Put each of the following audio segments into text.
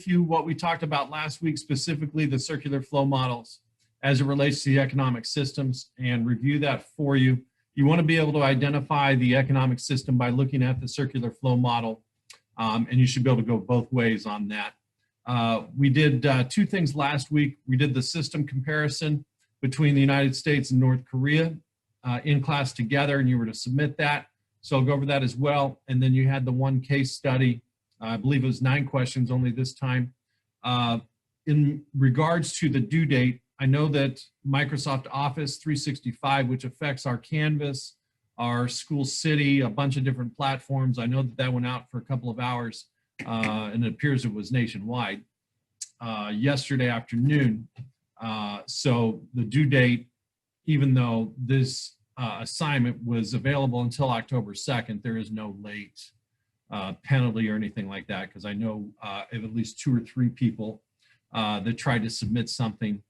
with you what we talked about last week, specifically the circular flow models as it relates to the economic systems, and review that for you. You want to be able to identify the economic system by looking at the circular flow model, and you should be able to go both ways on that. We did two things last week. We did the system comparison between the United States and North Korea in class together, and you were to submit that. So I'll go over that as well. And then you had the one case study. I believe it was 9 questions only this time. In regards to the due date, I know that Microsoft Office 365, which affects our Canvas, our School City, a bunch of different platforms. I know that that went out for a couple of hours, and it appears it was nationwide yesterday afternoon. So the due date, even though this assignment was available until October 2nd, there is no late penalty or anything like that, because I know of at least 2 or 3 people that tried to submit something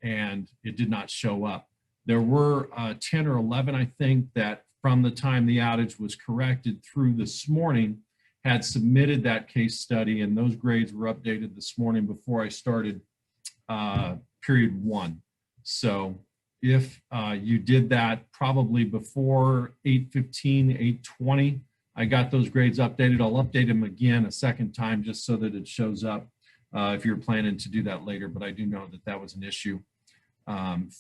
and it did not show up. There were 10 or 11, I think, that from the time the outage was corrected through this morning had submitted that case study, and those grades were updated this morning before I started period 1. So if you did that probably before 8:15, 8:20, I got those grades updated. I'll update them again a second time just so that it shows up if you're planning to do that later, but I do know that that was an issue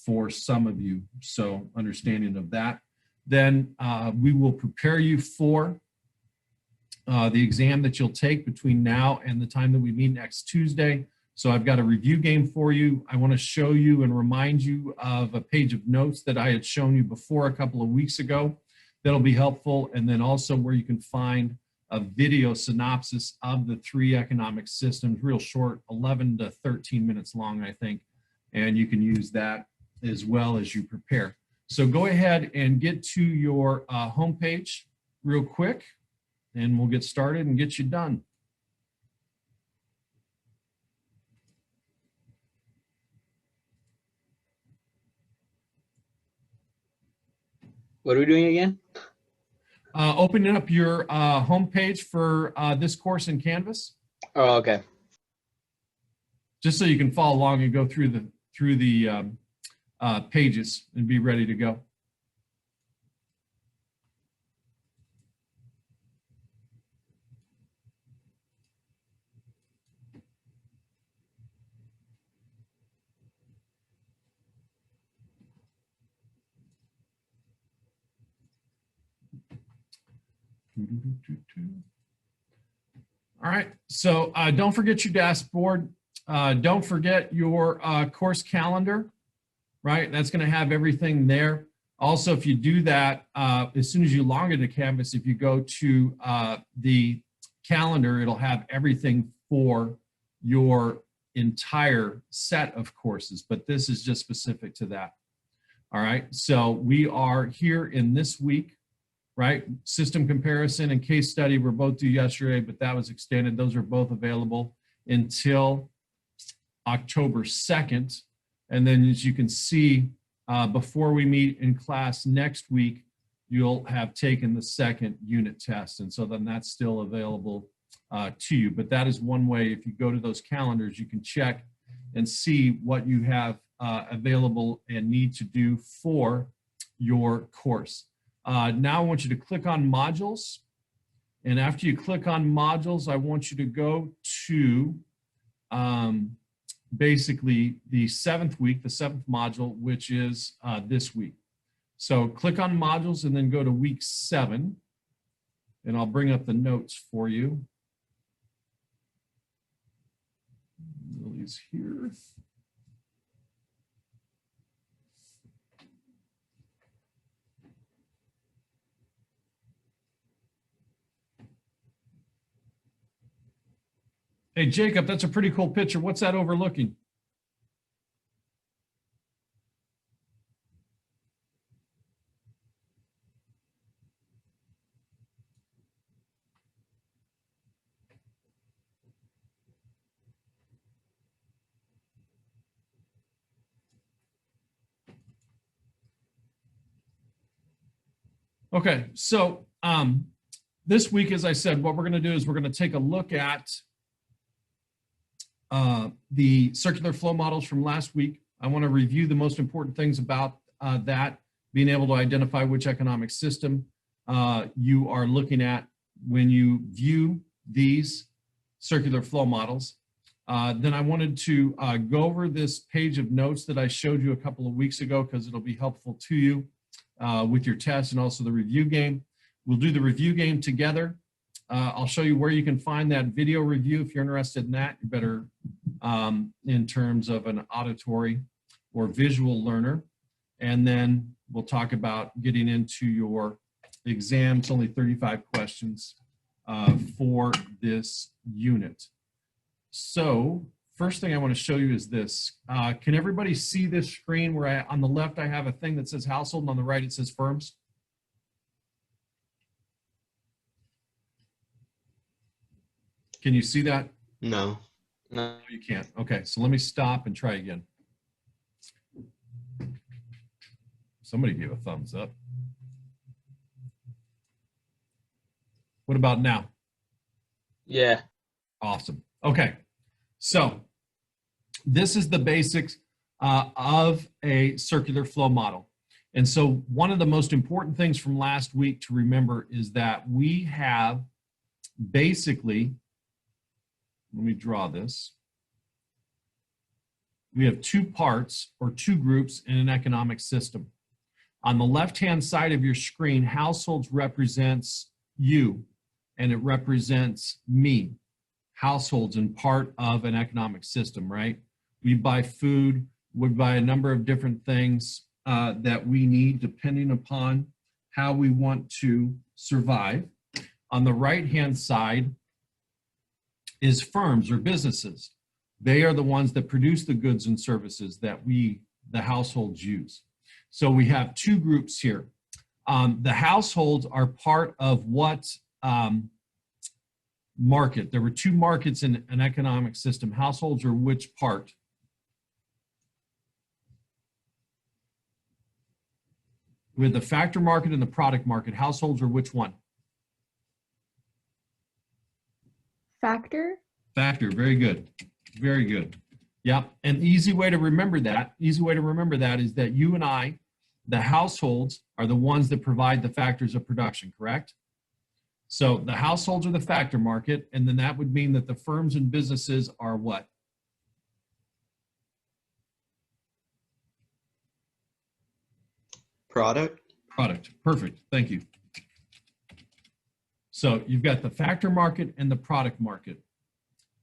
for some of you, so understanding of that. Then we will prepare you for the exam that you'll take between now and the time that we meet next Tuesday. So I've got a review game for you. I want to show you and remind you of a page of notes that I had shown you before a couple of weeks ago. That'll be helpful. And then also where you can find a video synopsis of the 3 economic systems, real short, 11 to 13 minutes long, I think. And you can use that as well as you prepare. So go ahead and get to your homepage real quick, and we'll get started and get you done. What are we doing again? Opening up your homepage for this course in Canvas. Oh, okay. Just so you can follow along and go through the pages and be ready to go. All right, so don't forget your dashboard. Don't forget your course calendar, right? That's going to have everything there. Also, if you do that, as soon as you log into Canvas, if you go to the calendar, it'll have everything for your entire set of courses, but this is just specific to that. All right, so we are here in this week, right? System comparison and case study were both due yesterday, but that was extended. Those are both available until October 2nd. And then as you can see, before we meet in class next week, you'll have taken the 2nd unit test. And so then that's still available to you. But that is one way, if you go to those calendars, you can check and see what you have available and need to do for your course. Now I want you to click on modules. And after you click on modules, I want you to go to basically the 7th week, the 7th module, which is this week. So click on modules and then go to week 7. And I'll bring up the notes for you. Lily's here. Hey, Jacob, that's a pretty cool picture. What's that overlooking? Okay, so this week, as I said, what we're going to do is we're going to take a look at the circular flow models from last week. I want to review the most important things about that, being able to identify which economic system you are looking at when you view these circular flow models. Then I wanted to go over this page of notes that I showed you a couple of weeks ago because it'll be helpful to you with your test and also the review game. We'll do the review game together. I'll show you where you can find that video review if you're interested in that. You're better in terms of an auditory or visual learner. And then we'll talk about getting into your exam. It's only 35 questions for this unit. So first thing I want to show you is this. Can everybody see this screen where on the left I have a thing that says household and on the right it says firms? Can you see that? No. No. You can't. Okay, so let me stop and try again. Somebody gave a thumbs up. What about now? Yeah. Awesome. Okay, so this is the basics of a circular flow model. And so one of the most important things from last week to remember is that we have basically, let me draw this. We have two parts or two groups in an economic system. On the left-hand side of your screen, households represents you and it represents me. Households and part of an economic system, right? We buy food, we buy a number of different things that we need depending upon how we want to survive. On the right-hand side is firms or businesses. They are the ones that produce the goods and services that we, the households, use. So we have two groups here. The households are part of what market? There were two markets in an economic system. Households are which part? We have the factor market and the product market. Households are which one? Factor. Factor, very good. Very good. Yeah, an easy way to remember that, is that you and I, the households, are the ones that provide the factors of production, correct? So the households are the factor market, and then that would mean that the firms and businesses are what? Product. Product. Perfect. Thank you. So you've got the factor market and the product market.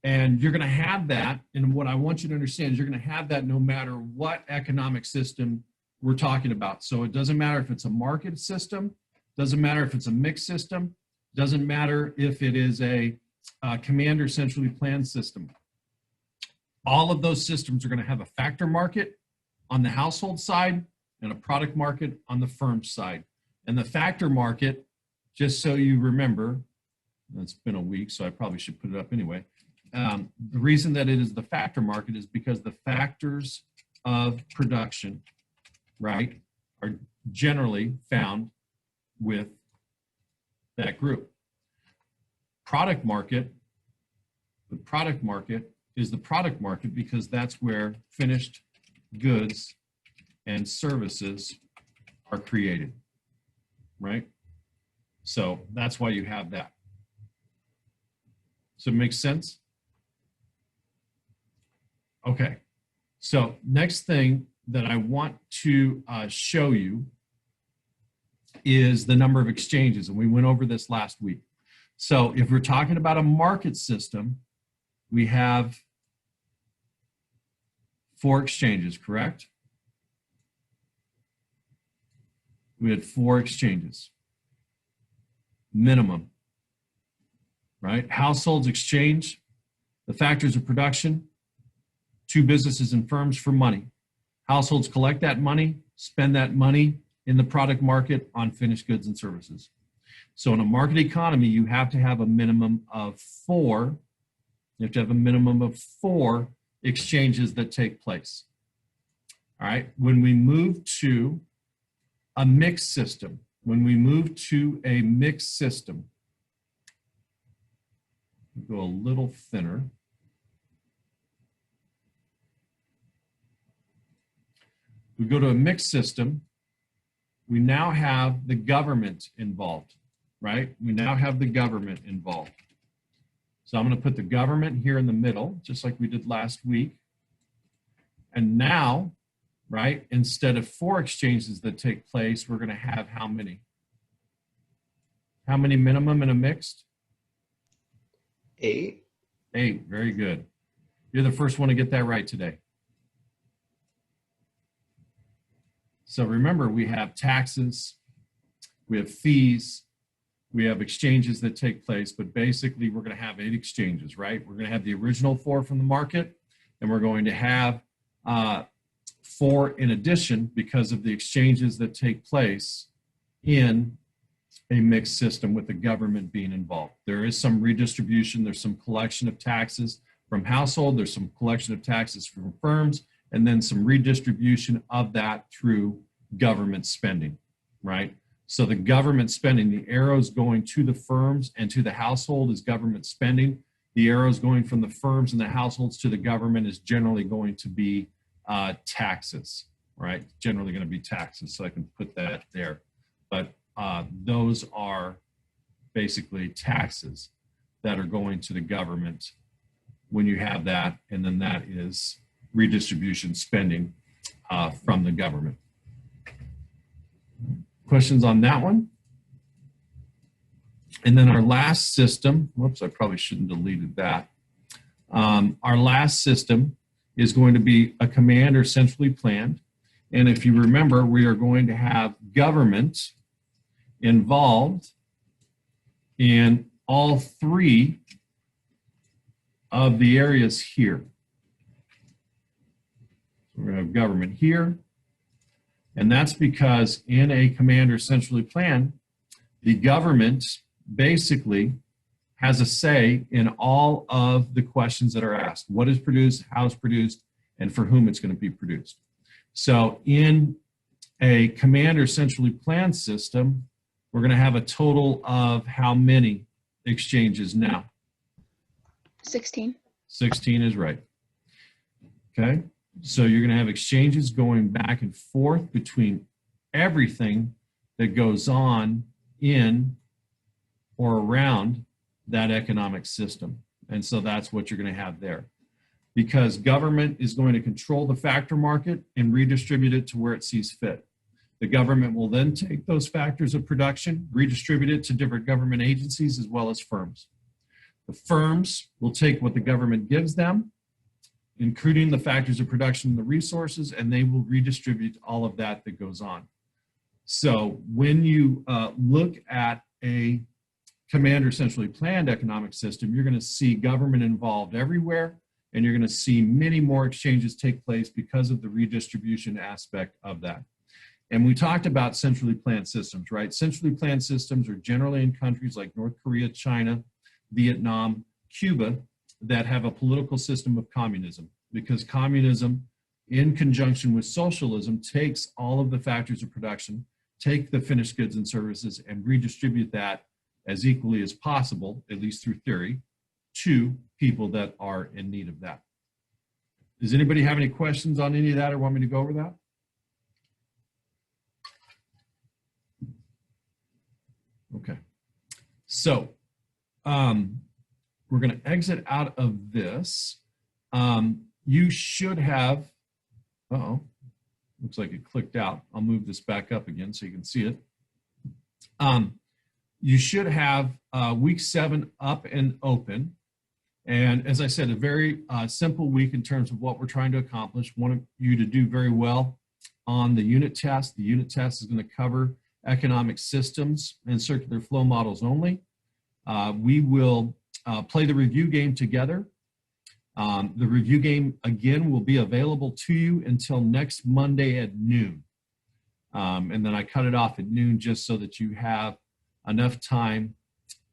And you're going to have that, and what I want you to understand is you're going to have that no matter what economic system we're talking about. So it doesn't matter if it's a market system, doesn't matter if it's a mixed system, doesn't matter if it is a command or centrally planned system. All of those systems are going to have a factor market on the household side and a product market on the firm side. And the factor market, just so you remember, it's been a week, so I probably should put it up anyway. The reason that it is the factor market is because the factors of production, right, are generally found with that group. Product market, the product market is the product market because that's where finished goods and services are created, right? So that's why you have that. So it makes sense? Okay, so next thing that I want to show you is the number of exchanges, and we went over this last week. So if we're talking about a market system, we have 4 exchanges, correct? We had 4 exchanges, minimum, right? Households exchange, the factors of production, 2 businesses and firms for money. Households collect that money, spend that money in the product market on finished goods and services. So in a market economy, you have to have a minimum of 4. You have to have a minimum of 4 exchanges that take place. All right, when we move to a mixed system, go a little thinner. We go to a mixed system. We now have the government involved, right? We now have the government involved. So I'm going to put the government here in the middle, just like we did last week. And now, right, instead of 4 exchanges that take place, we're going to have how many? How many minimum in a mixed? 8. 8, very good. You're the first one to get that right today. So remember, we have taxes, we have fees, we have exchanges that take place, but basically we're going to have 8 exchanges, right? We're going to have the original 4 from the market, and we're going to have 4 in addition because of the exchanges that take place in a mixed system with the government being involved. There is some redistribution, there's some collection of taxes from household, there's some collection of taxes from firms, and then some redistribution of that through government spending, right? So the government spending, the arrows going to the firms and to the household is government spending. The arrows going from the firms and the households to the government is generally going to be taxes, right? Generally going to be taxes, so I can put that there. But those are basically taxes that are going to the government when you have that, and then that is redistribution spending from the government. Questions on that one? And then our last system, whoops, I probably shouldn't have deleted that. Our last system is going to be a command or centrally planned. And if you remember, we are going to have government involved in all 3 of the areas here. We're going to have government here. And that's because in a command or centrally planned, the government basically has a say in all of the questions that are asked. What is produced, how it's produced, and for whom it's going to be produced. So in a command or centrally planned system, we're going to have a total of how many exchanges now? 16. 16 is right. Okay, so you're going to have exchanges going back and forth between everything that goes on in or around that economic system. And so that's what you're going to have there. Because government is going to control the factor market and redistribute it to where it sees fit. The government will then take those factors of production, redistribute it to different government agencies as well as firms. The firms will take what the government gives them, including the factors of production and the resources, and they will redistribute all of that that goes on. So when you look at a command or centrally planned economic system, you're going to see government involved everywhere, and you're going to see many more exchanges take place because of the redistribution aspect of that. And we talked about centrally planned systems, right? Centrally planned systems are generally in countries like North Korea, China, Vietnam, Cuba, that have a political system of communism, because communism in conjunction with socialism takes all of the factors of production, take the finished goods and services, and redistribute that as equally as possible, at least through theory, to people that are in need of that. Does anybody have any questions on any of that or want me to go over that? Okay, so we're going to exit out of this. You should have, looks like it clicked out. I'll move this back up again so you can see it. You should have week 7 up and open. And as I said, a very simple week in terms of what we're trying to accomplish. Want you to do very well on the unit test. The unit test is going to cover economic systems and circular flow models only. We will play the review game together. The review game, again, will be available to you until next Monday at noon. And then I cut it off at noon just so that you have enough time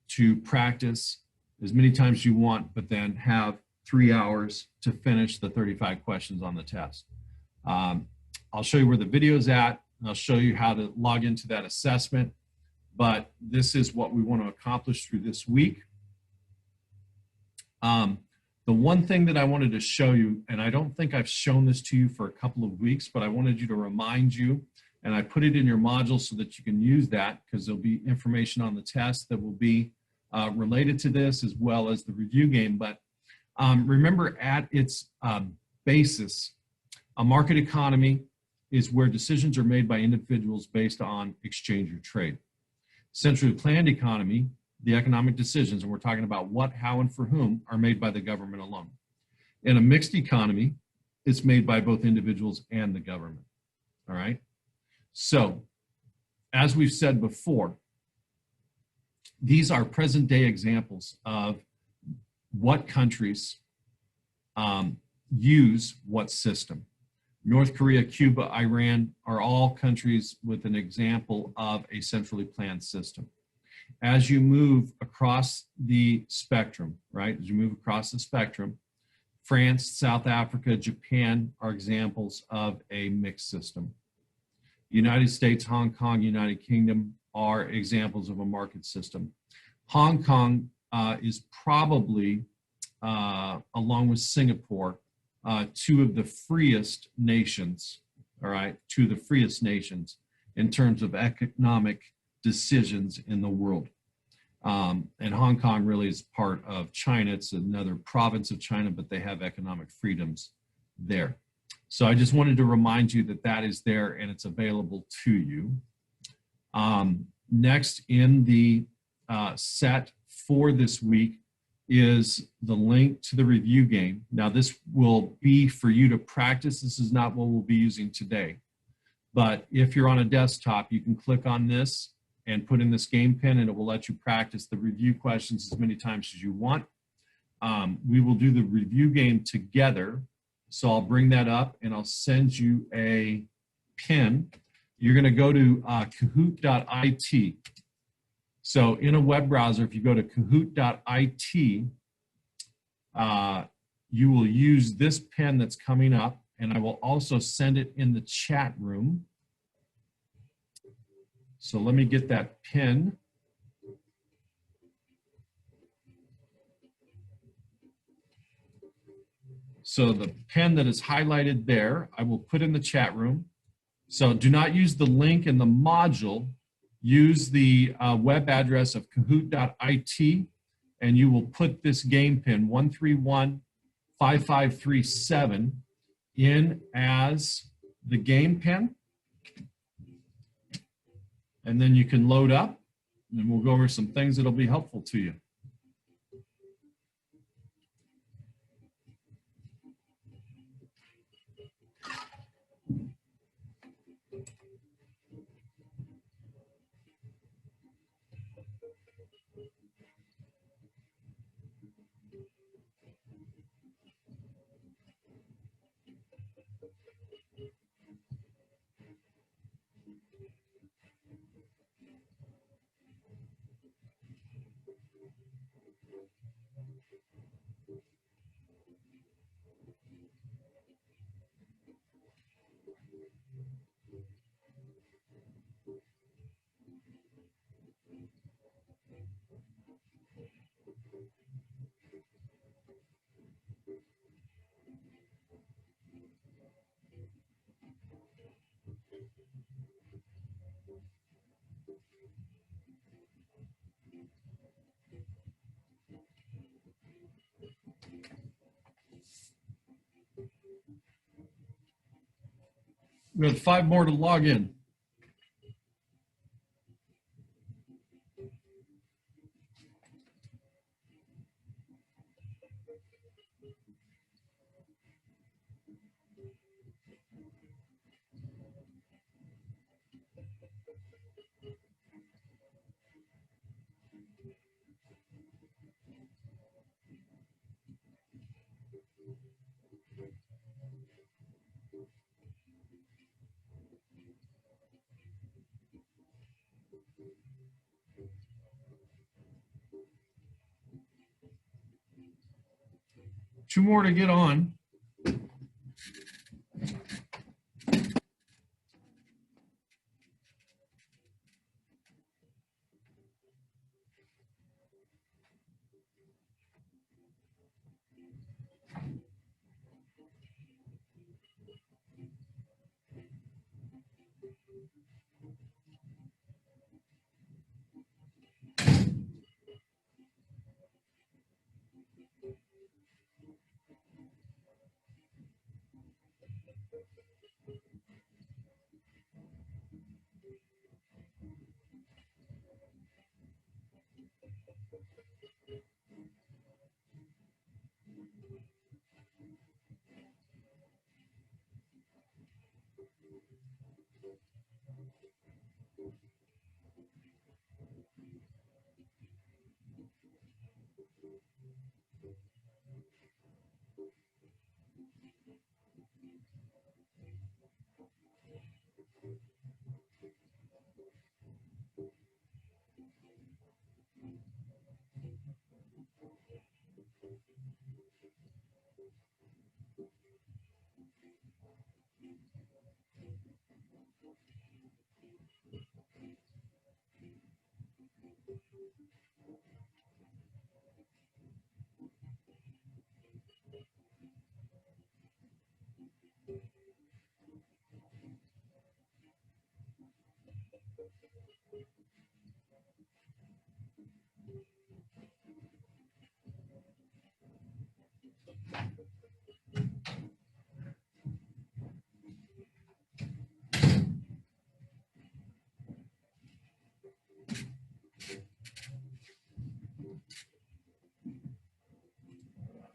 to practice as many times as you want, but then have 3 hours to finish the 35 questions on the test. I'll show you where the video is at. I'll show you how to log into that assessment, but this is what we want to accomplish through this week. The The one thing that I wanted to show you, and I don't think I've shown this to you for a couple of weeks, but I wanted you to remind you, and I put it in your module so that you can use that, because there'll be information on the test that will be related to this, as well as the review game. But remember, at its basis, a market economy is where decisions are made by individuals based on exchange or trade. Centrally planned economy, the economic decisions, and we're talking about what, how, and for whom, are made by the government alone. In a mixed economy, it's made by both individuals and the government. All right? So, as we've said before, these are present day examples of what countries use what system. North Korea, Cuba, Iran are all countries with an example of a centrally planned system. As you move across the spectrum, right, as you move across the spectrum, France, South Africa, Japan are examples of a mixed system. United States, Hong Kong, United Kingdom are examples of a market system. Hong Kong is probably, along with Singapore, two of the freest nations, all right, two of the freest nations in terms of economic decisions in the world. And Hong Kong really is part of China. It's another province of China, but they have economic freedoms there. So I just wanted to remind you that that is there and it's available to you. Next in the set for this week is the link to the review game. Now this will be for you to practice. This is not what we'll be using today. But if you're on a desktop, you can click on this and put in this game pin and it will let you practice the review questions as many times as you want. We will do the review game together. So I'll bring that up and I'll send you a pin. You're gonna go to kahoot.it. So in a web browser, if you go to kahoot.it, you will use this pin that's coming up, and I will also send it in the chat room. So let me get that pin. So the pen that is highlighted there, I will put in the chat room. So do not use the link in the module. Use the web address of kahoot.it, and you will put this game pin 1315537 in as the game pin. And then you can load up, and we'll go over some things that'll be helpful to you. We have 5 more to log in. Two more to get on.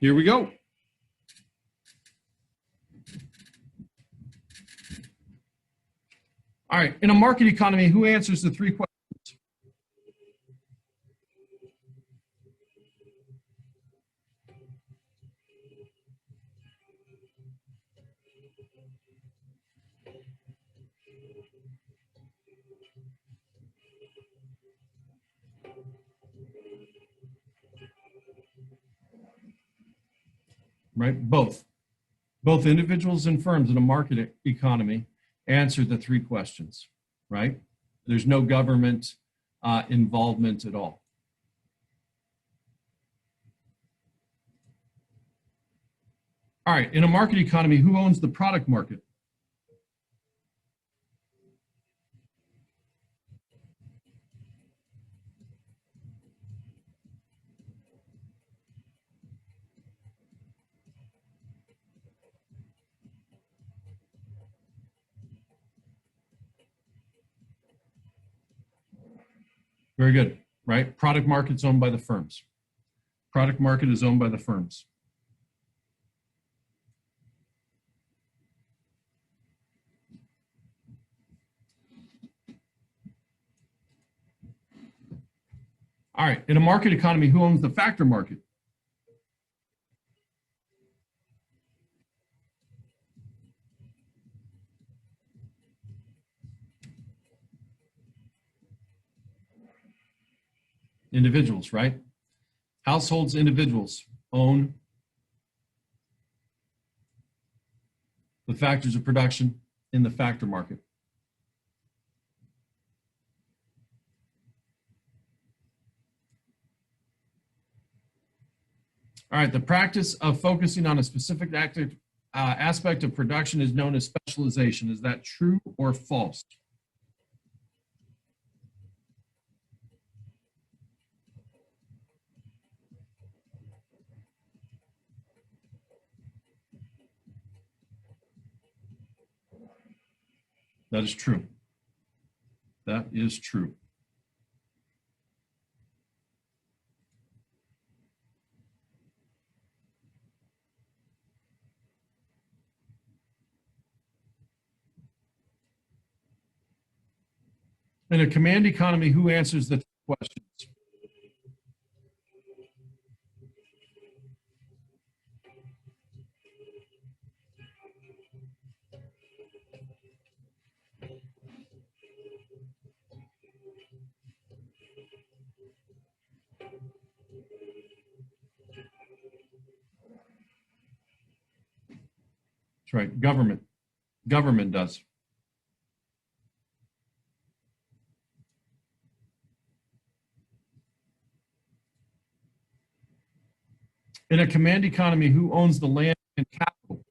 Here we go. All right, in a market economy, who answers the three questions? Right, both individuals and firms in a market economy answer the three questions, right? There's no government involvement at all. All right, in a market economy, who owns the product market? Very good, right? Product market's owned by the firms. Product market is owned by the firms. All right, in a market economy, who owns the factor market? Individuals, right? Households, individuals own the factors of production in the factor market. All right, the practice of focusing on a specific aspect of production is known as specialization. Is that true or false? That is true. That is true. In a command economy, who answers the questions? That's right, government. Government does. In a command economy, who owns the land and capital?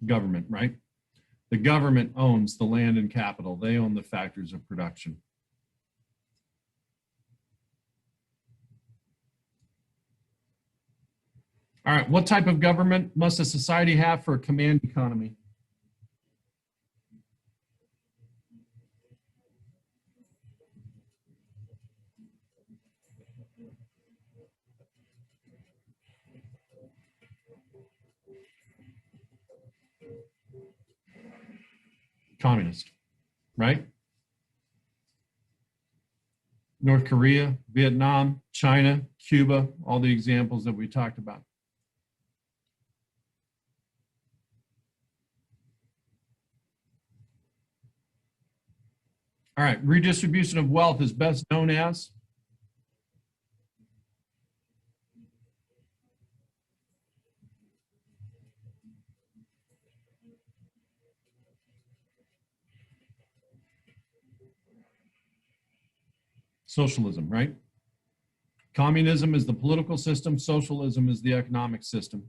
Government, right? The government owns the land and capital. They own the factors of production. All right, what type of government must a society have for a command economy? Communist, right? North Korea, Vietnam, China, Cuba, all the examples that we talked about. All right, redistribution of wealth is best known as? Socialism, right? Communism is the political system. Socialism is the economic system.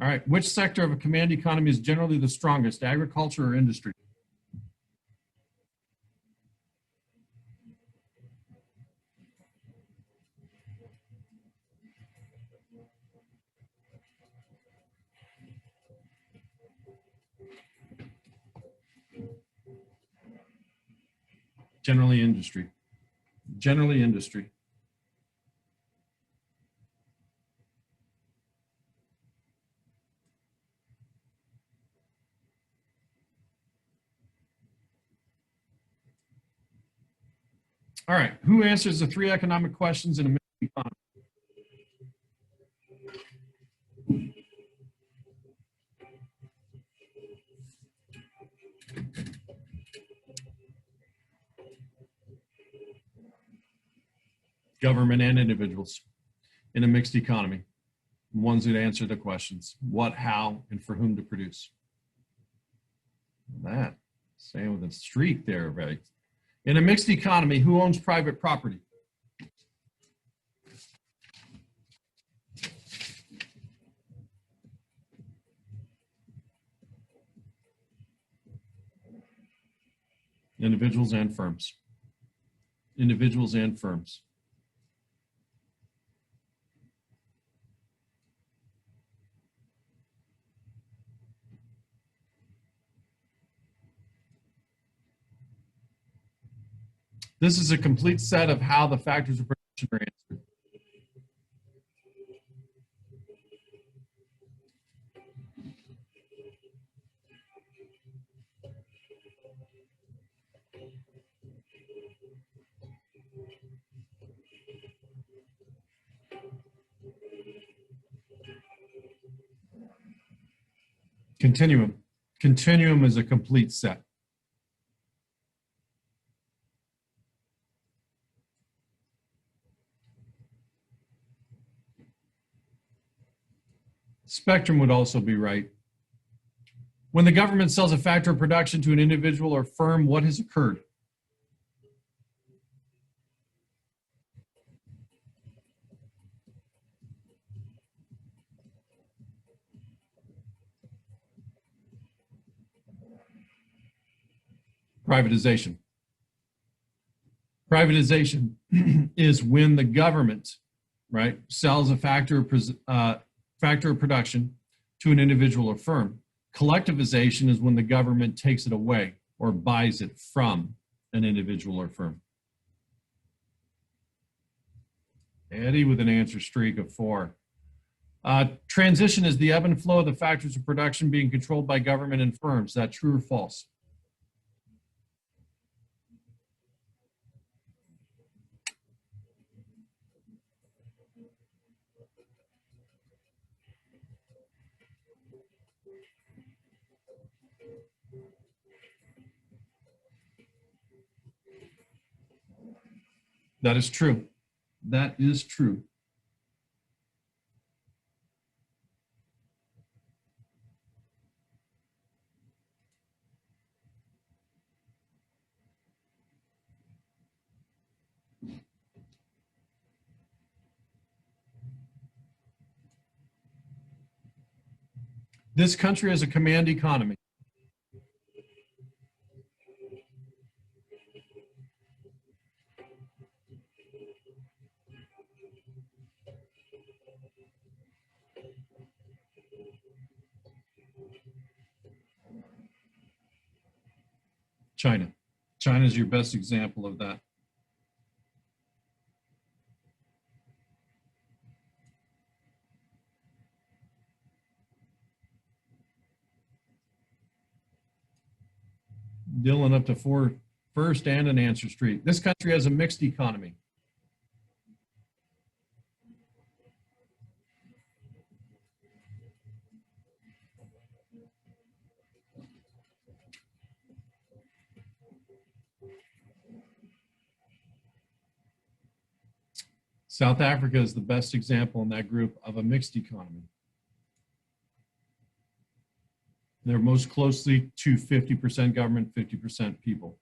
All right, which sector of a command economy is generally the strongest, agriculture or industry? Generally industry. Generally industry. All right, who answers the 3 economic questions in a mixed economy? Government and individuals in a mixed economy. Ones that answer the questions: what, how, and for whom to produce. That, saying with a streak there, right? In a mixed economy, who owns private property? Individuals and firms. Individuals and firms. This is a complete set of how the factors of production are answered. Continuum. Continuum is a complete set. Spectrum would also be right. When the government sells a factor of production to an individual or firm, what has occurred? Privatization. Privatization is when the government, right, sells a factor of production to an individual or firm. Collectivization is when the government takes it away or buys it from an individual or firm. Eddie with an answer streak of 4. Transition is the ebb and flow of the factors of production being controlled by government and firms. Is that true or false? That is true. That is true. This country has a command economy. China. China is your best example of that. Dylan up to 4 first and an answer streak. This country has a mixed economy. South Africa is the best example in that group of a mixed economy. They're most closely to 50% government, 50% people.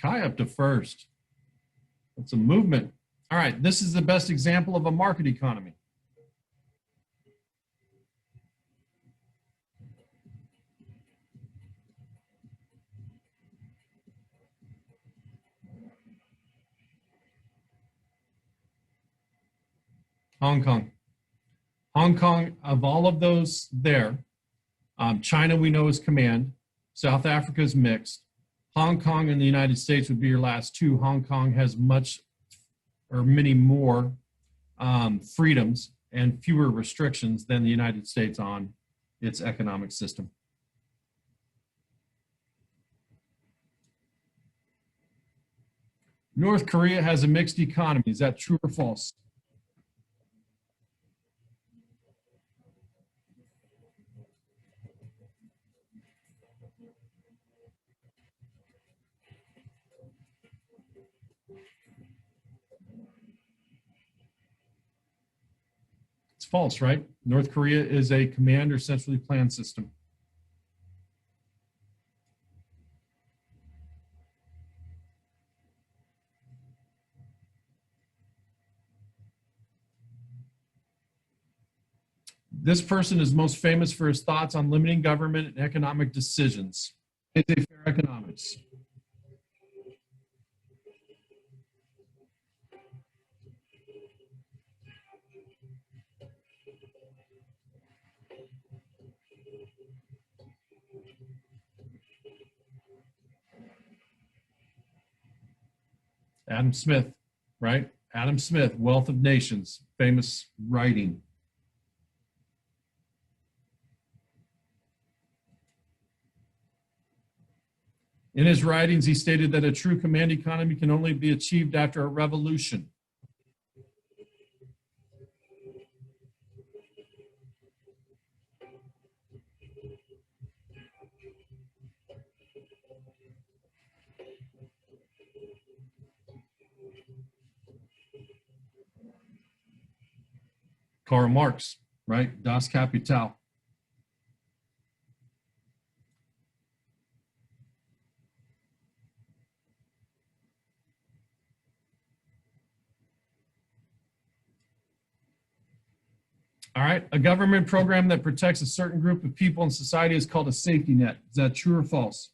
Kai up to first. That's a movement. All right, this is the best example of a market economy. Hong Kong. Hong Kong, of all of those there, China we know is command, South Africa is mixed, Hong Kong and the United States would be your last two. Hong Kong has many more freedoms and fewer restrictions than the United States on its economic system. North Korea has a mixed economy. Is that true or false? It's false, right? North Korea is a command or centrally planned system. This person is most famous for his thoughts on limiting government and economic decisions. Laissez-faire economics. Adam Smith, right? Adam Smith, Wealth of Nations, famous writing. In his writings, he stated that a true command economy can only be achieved after a revolution. Karl Marx, right? Das Kapital. All right, a government program that protects a certain group of people in society is called a safety net. Is that true or false?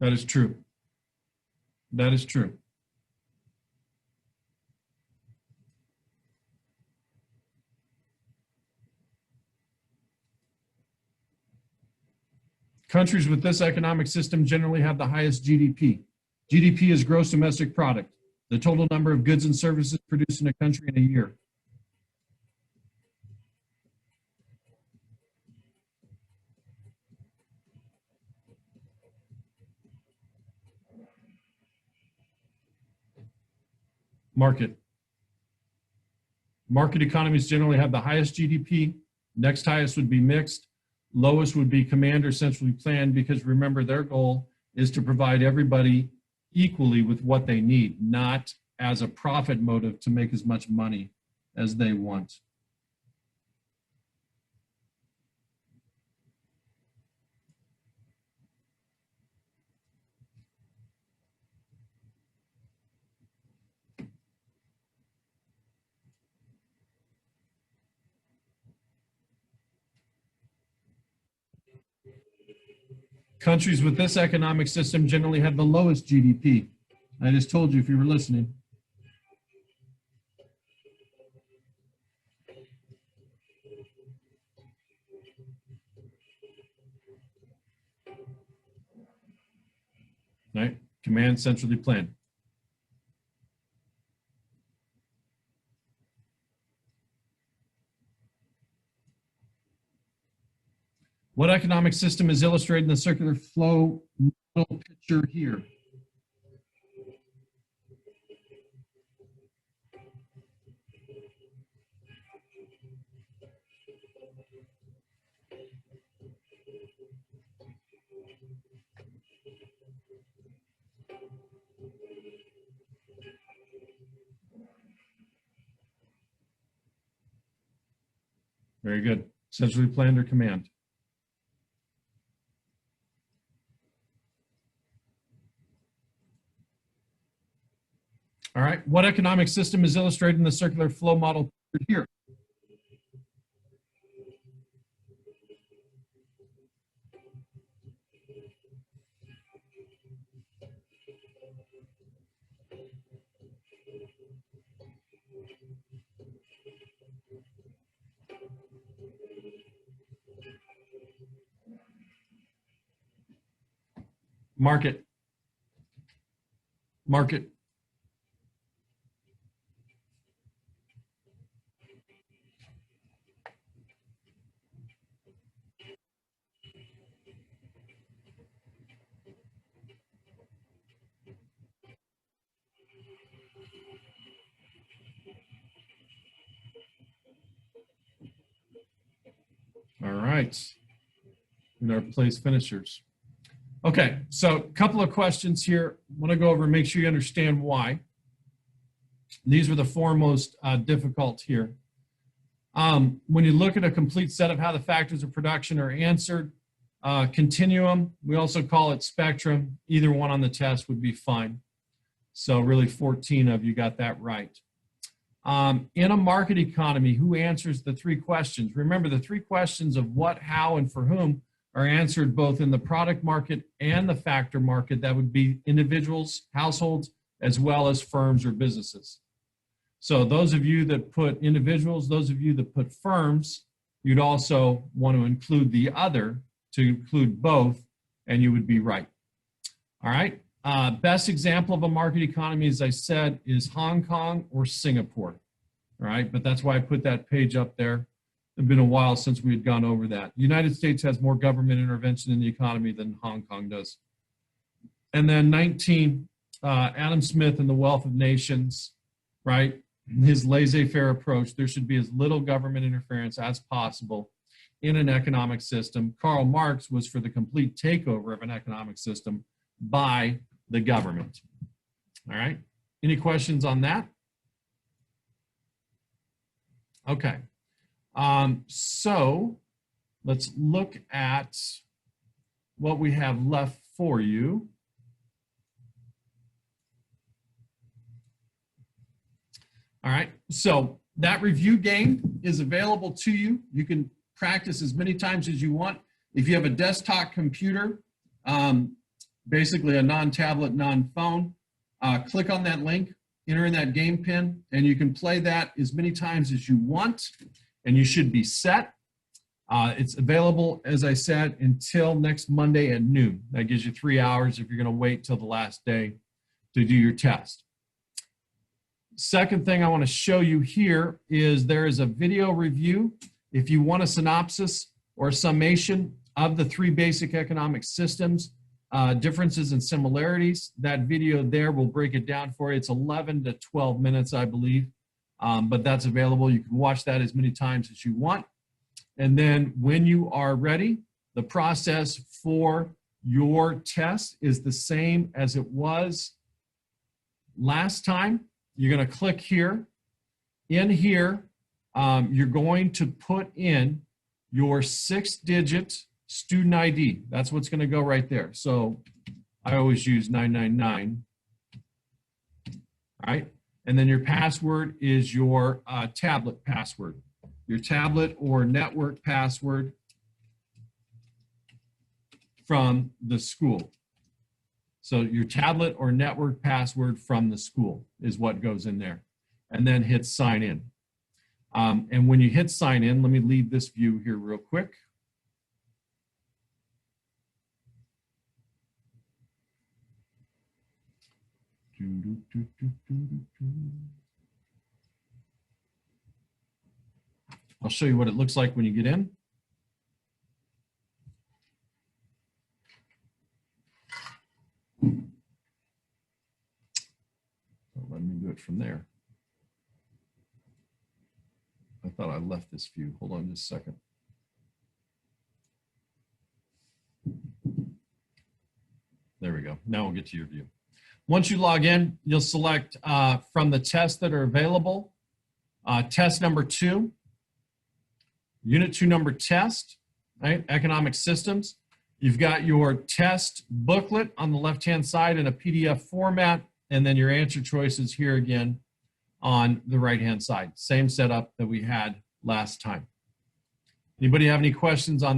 That is true. That is true. Countries with this economic system generally have the highest GDP. GDP is gross domestic product, the total number of goods and services produced in a country in a year. Market. Market economies generally have the highest GDP. Next highest would be mixed. Lowest would be command or centrally planned, because remember, their goal is to provide everybody equally with what they need, not as a profit motive to make as much money as they want. Countries with this economic system generally have the lowest GDP. I just told you if you were listening. Right? Command centrally planned. What economic system is illustrated in the circular flow model picture here? Very good. Centrally planned or command. All right, what economic system is illustrated in the circular flow model here? Market. Market. All right. And our place finishers. Okay, so a couple of questions here. I want to go over and make sure you understand why. These are the four most difficult here. When you look at a complete set of how the factors of production are answered, continuum, we also call it spectrum. Either one on the test would be fine. So really 14 of you got that right. In a market economy, who answers the three questions? Remember, the three questions of what, how, and for whom are answered both in the product market and the factor market. That would be individuals, households, as well as firms or businesses. So those of you that put individuals, those of you that put firms, you'd also want to include the other to include both, and you would be right. All right. Best example of a market economy, as I said, is Hong Kong or Singapore. All right. But that's why I put that page up there. It's been a while since we had gone over that. The United States has more government intervention in the economy than Hong Kong does. And then 19, Adam Smith and the Wealth of Nations, right? His laissez-faire approach, there should be as little government interference as possible in an economic system. Karl Marx was for the complete takeover of an economic system by the government. All right. Any questions on that? Okay. So let's look at what we have left for you. All right, so that review game is available to you. You can practice as many times as you want. If you have a desktop computer, basically a non-tablet, non-phone, click on that link, enter in that game pin, and you can play that as many times as you want, and you should be set. It's available, as I said, until next Monday at noon. That gives you 3 hours if you're going to wait till the last day to do your test. Second thing I want to show you here is there is a video review. If you want a synopsis or summation of the three basic economic systems, differences and similarities, that video there will break it down for you. It's 11 to 12 minutes, I believe, but that's available. You can watch that as many times as you want. And then when you are ready, the process for your test is the same as it was last time. You're going to click here. In here, you're going to put in your 6-digit student ID. That's what's going to go right there. So I always use 999. All right. And then your password is your tablet password, your tablet or network password from the school. So your tablet or network password from the school is what goes in there. And then hit sign in. And when you hit sign in, let me leave this view here real quick. I'll show you what it looks like when you get in. Let me do it from there. I thought I left this view. Hold on just a second. There we go. Now we'll get to your view. Once you log in, you'll select from the tests that are available, test number 2, unit 2 number test, right? Economic systems. You've got your test booklet on the left-hand side in a PDF format, and then your answer choices here again on the right-hand side. Same setup that we had last time. Anybody have any questions on